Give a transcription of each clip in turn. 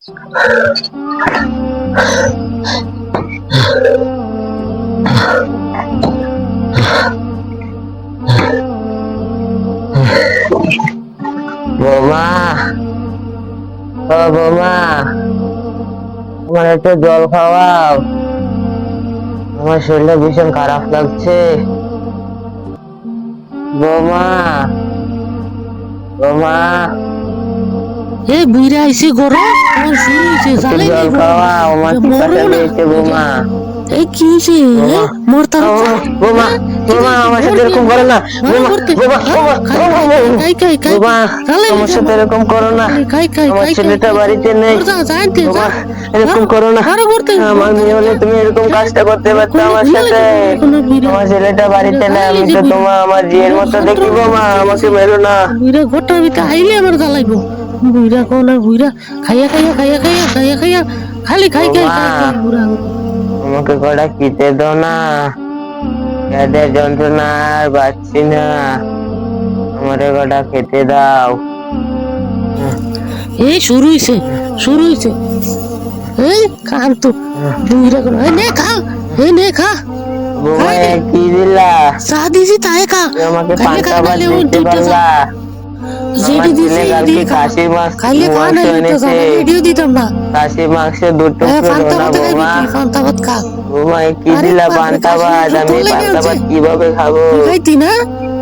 বৌমা, ও বৌমা, আমার একটু জল খাওয়াও। আমার শরীরটা ভীষণ খারাপ লাগছে। বৌমা, বৌমা, এ বুইরা আইছে গরম আমার শুরু হইছে জালে জল খাওয়াও, আমার পিপাসা পেয়েছে বৌমা। এই কি হইছে মরতার বৌমা, বৌমা, আমার সাথে এরকম করো না। বৌমা, বৌমা, খাই খাই খাই বৌমা, আমার সাথে এরকম করো না। খাই খাই আমার ছেলেটা বাড়িতে নেই। বৌমা, এরকম করো না। আমার মেয়ে হলে তুমি এরকম কাজটা করতে পারতো আমার সাথে। আমার ছেলেটা বাড়িতে নেই, আমি তো তোমার আমার জিয়ের মতো দেখি। বৌমা, আমাকে মেরো না। বুইরা ঘরটার ভিতরে আইলে আমার জ্বালাইবো। বুইরা কোন বুইরা খাইয়া খাইয়া খাইয়া খাইয়া খাইয়া খাইয়া খালি খাই খাই খাই বুড়া আমাকে কটা খেতে দাও না। পেটের যন্ত্রণা আর বাঁচছি না, আমারে কটা খেতে দাও। এই শুরু হইছে শুরু হইছে। এই কান তো বুইরা কোন এই নে খা, এই নে খা। বৌমা, কি দিলা? চা দিছি তাই খা। আমাকে পান্তা ভাত দিতে পারলা? যেটি দিছি কালকে খাসি মাছ খাইলে খা না তো ভিডিও দিতাম না। খাসি মাংস দুটো ফান্তা ভাত বৌমা। ফান্তা ভাত খা। বৌমা, কি দিলা পান্তা ভাত? আমি পান্তা ভাত কিভাবে খাবো? খাইতি না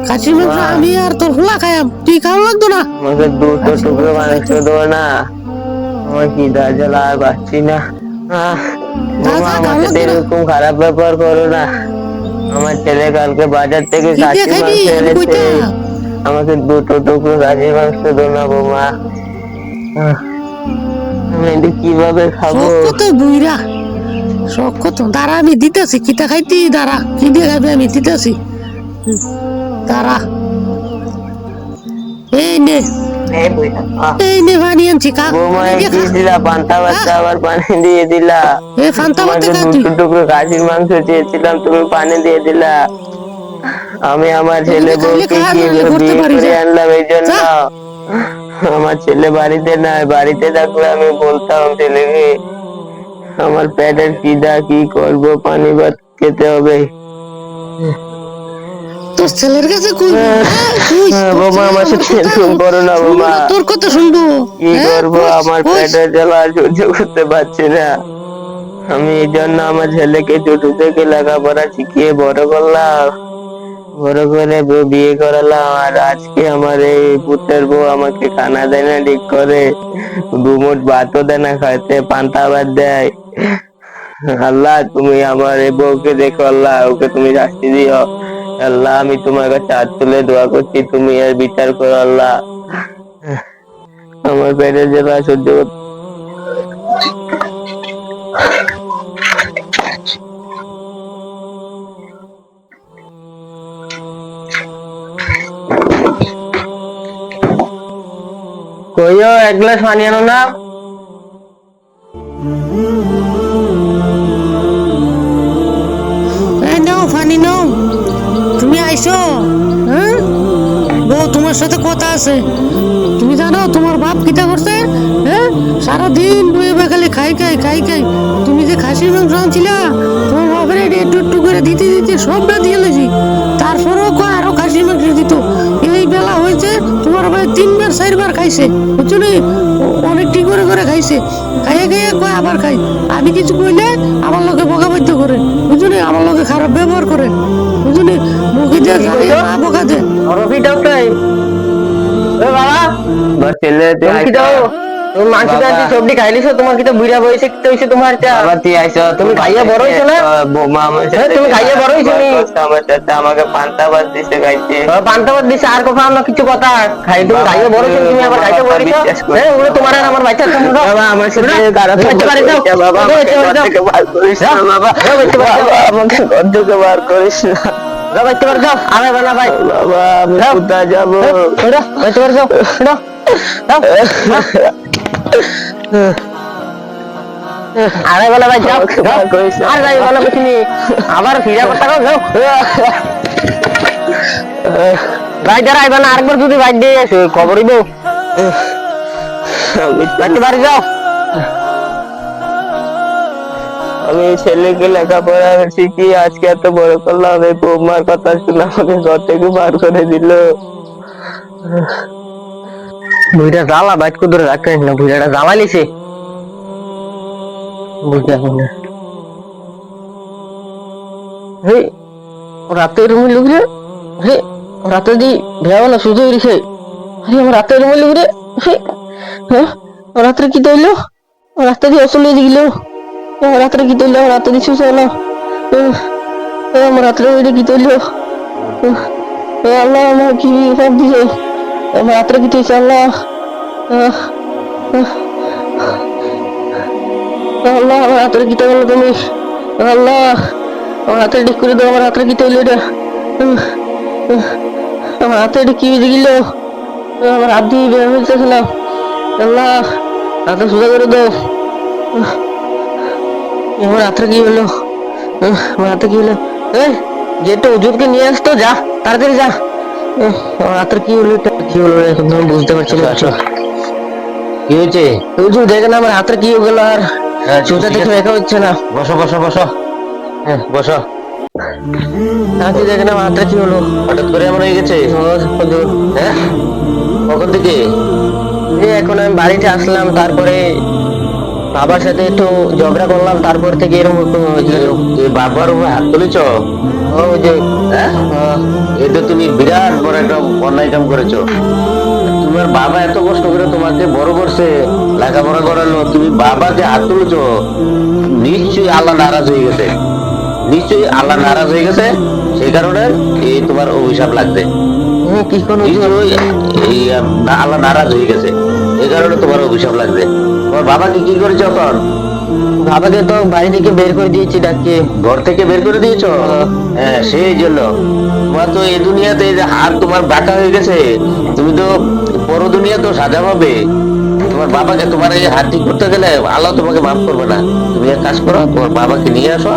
খাসি মাংস? আমি আর তোর হুলা খাইয়াম, তুই খাওয়া লাগতো না? আমাকে দুটো টুকরো মাংস দেবো না? আমার কি দার্জাল আর পাচ্ছি না। বৌমা, আমার সাথে এরকম খারাপ ব্যাপার করো না। আমার ছেলে কালকে বাজার থেকে খাসি মাংস এনেছে, আমাকে দুটো টুকরো খাসি মাংস দাও না বৌমা। আমি এটা কিভাবে খাবো? কত বুইরা শখ কত। দাঁড়া আমি দিতেছি, কিতা খাইতি দাঁড়া, কি দিয়ে খাবি আমি দিতেছি দাঁড়া। এই নে এই নে পানি আনছি খা। বৌমা, কি দিলা? পান্তা ভাত আবার পানি দিয়ে দিলা। এই ফান্তা ভাত খা তুই। দুটো টুকরো খাসির মাংস চেয়েছিলাম, তুমি পানি দিয়ে দিলা। আমি আমার ছেলে বউকে বিয়ে করে আনলাম এই জন্য। আমার ছেলে বাড়িতে নাই, বাড়িতে থাকলে আমি বলতাম ছেলেকে আমার পেটের খিদা, কি করবো, পানি ভাত খেতে হবে। তোর ছেলের কাছে কই বৌমা, আমার সাথে এরকম করো না বৌমা। তোর কথা শুনবো? কি করবো, আমার পেটের জ্বালা সহ্য করতে পারছি না। আমি এই জন্য আমার ছেলেকে ছোট থেকে লেখাপড়া শিখিয়ে বড় করলাম, বড় করে বিয়ে করালাম। আর আজকে আমার এই পুত্রের বউ আমাকে খানা দেয় না ঠিক করে, দুমুঠ ভাতও দেয় না খাইতে, পান্তা ভাত দেয়। আল্লাহ, তুমি আমার এই বউকে দেখো আল্লাহ, ওকে তুমি শাস্তি দিও আল্লাহ। আমি তোমার কাছে হাত তুলে দোয়া করছি, তুমি এর বিচার করো আল্লাহ। আমার পেটের জ্বালা সহ্য করতে কইও, এক গ্লাস পানি আনো না। নাও পানি নাও। তুমি আইসো? হ্যাঁ বউ, তোমার সাথে কথা আছে। তুমি জানো তোমার বাপ কিটা করছে? হ্যাঁ, সারাদিন বইয়ে খালি খাই খাই খাই খাই। তুমি যে খাসির মাংস আনছিলা, তোমার বাপের একটু একটু করে দিতে দিতে সবটা দিয়ে লেছি। তারপরেও কয় আরো খাসির মাংস দিত। এই বেলা হয়েছে তোমার ভাই 3 বার 4 বার খাইছে, বুঝছো নি? অনেকটি করে করে খাইছে। খাইয়া খাইয়া কয় আবার খাই। আমি কিছু কইলে আমার লোকে বকাবাদ্য করে, বুঝছো নি? আমার লোকে খারাপ ব্যবহার করে, বুঝছো নি? মুখে দিয়ে বকা দেয়। রফি ডাক্তার, ও বাবা, বস ছেলে তুমি কি দাও? তুমি মাংস দিয়ে সবজি খাইলিছো, তোমার কি তো বুইড়া বয়সে কি হইছে তোমার? বাবা, তুই আইছো, তুমি খাইয়া বড় হইছো না? বৌমা, আমার সাথে তুমি খাইয়া বড় হইছো নি? আমার সাথে আমাকে পান্তা ভাত দিতে খাইতে। পান্তা ভাত দিছে, আর কথা না কিছু কথা খাই। তুমি খাইয়া বড় হইছো, তুমি আবার খাইতে বড় হইছো? হ্যাঁ, ওরে তোমার আর আমার বাচ্চা তুমি দাও। বাবা, আমার সাথে খারাপ বাড়ি দাও বাবা, আমাকে ঘর থেকে বার করিস না বাবা। বাবা, আমাকে ঘর থেকে বার করিস না। আরে বাবা, ভাই বাবা, আমি কোথায় যাবো? আরে বলে ভাই যাও, আর যাই বলো বুঝিনি, আবার ফিরে করতে যাও ভাই। যারা আইবা না, আরেকবার যদি ভাই দিয়ে আসে খবরই বউ বাড়ি যাও। আমি ছেলেকে লেখাপড়া শিখিয়ে আজকে এত বড় করলাম, এই বৌমার কথা শুনে আমাকে ঘর থেকে বার করে দিল। বুড়িটা জ্বালা বাইট করে রাখতে না, বুড়িটা জ্বালা লিছে বুঝতে মনে। হে রাতের রুমে লোক রে, হে রাতে দি ভেয়া না সুযোগ রেখে, আরে আমার রাতের রুমে লোক রে, হে হ্যাঁ রাত্রে কি তৈল, রাস্তা দিয়ে অচলে দিল, রাত্রে কি তৈল, রাতে দিয়ে সুযোগ না, আমার রাত্রে ওইটা কি তৈল, আল্লাহ আমার কি সব দিছে, আমার রাত্রে কি তৈছে আল্লাহ, আল্লাহ আমার রাত্রে কি তৈল তুমি, আল্লাহ আমার হাতে ঠিক করে দাও, আমার হাতে কি তৈল এটা, আমার হাতে এটা কি হয়েছে গেল, আমার হাত দিয়ে বের হয়েছে না, আল্লাহ হাতে সোজা করে দাও, আমার হাতে কি হলো, আমার হাতে কি হলো, এই যেটা হুজুরকে নিয়ে আসতো, যা তাড়াতাড়ি যা, আমার হাতের কি হলো, এটা কি হলো এখন আমি বুঝতে পারছি না। কি হয়েছে হুজুর, দেখেন আমার হাতের কি হয়ে গেল, আর সোজা দেখে দেখা হচ্ছে না। বসো বসো বসো, হ্যাঁ বসো। আজকে দেখেন আমার হাতটা কি হলো, হঠাৎ করে এমন হয়ে গেছে, হ্যাঁ কখন থেকে? এই এখন আমি বাড়িতে আসলাম, তারপরে বাবার সাথে একটু ঝগড়া করলাম, তারপর থেকে এরকম হয়েছিল। বাবার উপর হাত তুলেছ? ও যে এটা তুমি বিরাট বড় একটা অন্যায় কাম করেছো। তোমার বাবা এত কষ্ট করে তোমাকে বড় করছে, লেখাপড়া করালো, তুমি বাবাকে হাত তুলেছো, নিশ্চয়ই আল্লাহ নারাজ হয়ে গেছে, নিশ্চয়ই আল্লাহ নারাজ হয়ে গেছে, সেই কারণে এই তোমার অভিশাপ লাগবে। আল্লাহ নারাজ হয়ে গেছে, এই কারণে তোমার অভিশাপ লাগবে। তোমার বাবাকে কি করেছ তখন? বাবাকে তো বাড়ি থেকে বের করে দিয়েছি, ডাকিয়ে। ঘর থেকে বের করে দিয়েছো? হ্যাঁ সেই জন্য তোমার তো এই দুনিয়াতে এই যে হাত তোমার বাঁকা হয়ে গেছে, তুমি তো পর দুনিয়া তো সাজা পাবে। তোমার বাবাকে তোমার এই হাত ঠিক করতে গেলে আল্লাহ তোমাকে মাফ করবে না। তুমি এক কাজ করো, তোমার বাবাকে নিয়ে আসো,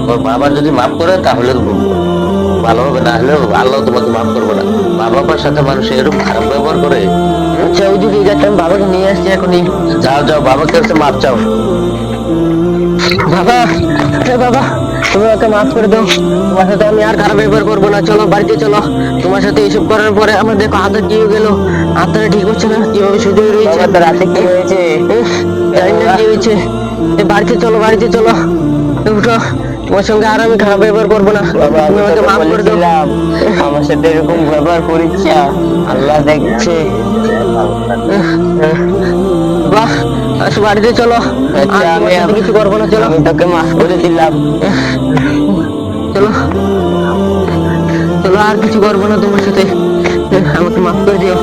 তোমার বাবা যদি মাফ করে তাহলে ভালো হবে, না হলে আল্লাহ তোমাকে মাফ করবে না। মা বাবার সাথে মানুষ এরকম খারাপ ব্যবহার করে। আচ্ছা ওই যদি আমি বাবাকে নিয়ে আসছি এখনই। যাও যাও, বাবার কাছে মাফ চাও। বাবা, বাবা তুমি ওকে মাফ করে দাও, তোমার সাথে আমি আর খারাপ ব্যবহার করবো না, চলো বাড়িতে চলো। তোমার সাথে এইসব করার পরে আমার দেখো হাতটা কি হয়ে গেল, হাতটা ঠিক হচ্ছে না, কিভাবে শুধু রয়েছে, রাতে কি হয়েছে জানি না কি হয়েছে। বাড়িতে চলো, বাড়িতে চলো, উঠো, তোমার সঙ্গে আর আমি খারাপ ব্যবহার করবো না, তুমি আমাকে মাফ করে দাও। আমার সাথে এরকম ব্যবহার করিস, আল্লাহ দেখছে। বাহ আসো বাড়িতে চলো, আমি কিছু করবো না, চলো, আমি তোকে মাফ করে দিলাম, চলো চলো, আর কিছু করবো না তোমার সাথে, আমাকে মাফ করে দিও।